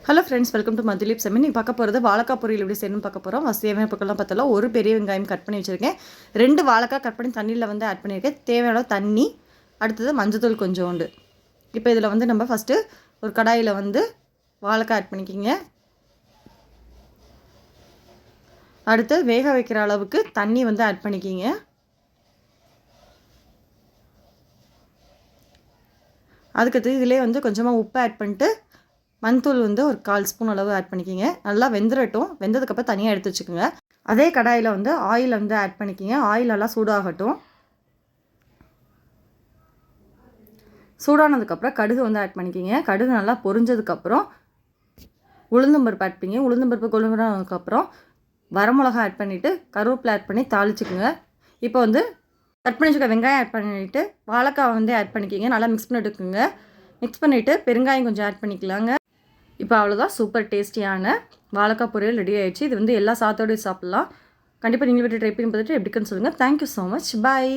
Hello friends, welcome to மதுலீப் செமன். நீ பார்க்க போகிறது வாழைக்காய் பொரியல் எப்படி செய்யணும்னு பார்க்க போகிறோம். தேவையான பொருட்கள்லாம் பார்த்தலாம். ஒரு பெரிய வெங்காயம் கட் பண்ணி வச்சுருக்கேன். 2 வாழைக்காய் கட் பண்ணி தண்ணியில் வந்து ஆட் பண்ணியிருக்கேன். தேவையான தண்ணி, அடுத்தது மஞ்சத்தூள் கொஞ்சோண்டு. இப்போ இதில் வந்து நம்ம ஃபஸ்ட்டு ஒரு கடாயில் வந்து வாழைக்காய் ஆட் பண்ணிக்கிங்க. அடுத்து வேக வைக்கிற அளவுக்கு தண்ணி வந்து ஆட் பண்ணிக்கிங்க. அதுக்கடுத்து இதிலே வந்து கொஞ்சமாக உப்பு ஆட் பண்ணிட்டு மஞ்சத்தூள் வந்து ஒரு 1/4 ஸ்பூன் அளவு ஆட் பண்ணிக்கிங்க. நல்லா வெந்துடட்டும். வெந்ததுக்கப்புறம் தனியாக எடுத்து வச்சுக்கோங்க. அதே கடாயில் வந்து ஆயில் வந்து ஆட் பண்ணிக்கிங்க. ஆயில் நல்லா சூடாகட்டும். சூடானதுக்கப்புறம் கடுகு வந்து ஆட் பண்ணிக்கிங்க. கடுகு நல்லா பொரிஞ்சதுக்கப்புறம் உளுந்தம்பருப்பு ஆட் பண்ணிங்க. உளுந்தம்பருப்பு கொழுங்குனதுக்கப்புறம் வரமிளகா ஆட் பண்ணிவிட்டு கருவேப்பிலை ஆட் பண்ணி தாளிச்சுக்குங்க. இப்போ வந்து கட் பண்ணி வச்சுக்க வெங்காயம் ஆட் பண்ணிவிட்டு வாழைக்காய் வந்து ஆட் பண்ணிக்கிங்க. நல்லா மிக்ஸ் பண்ணிட்டுக்குங்க. மிக்ஸ் பண்ணிவிட்டு பெருங்காயம் கொஞ்சம் ஆட் பண்ணிக்கலாங்க. இப்போ அவ்வளோதான், சூப்பர் டேஸ்டியான வாழைக்காய் பொரியல் ரெடி ஆகிடுச்சு. இது வந்து எல்லா சாத்தோடையும் சாப்பிட்லாம். கண்டிப்பாக நீங்கள் வீட்டில் ட்ரை பண்ணி பார்த்துட்டு எப்படின்னு சொல்லுங்கள். Thank you so much. பாய்.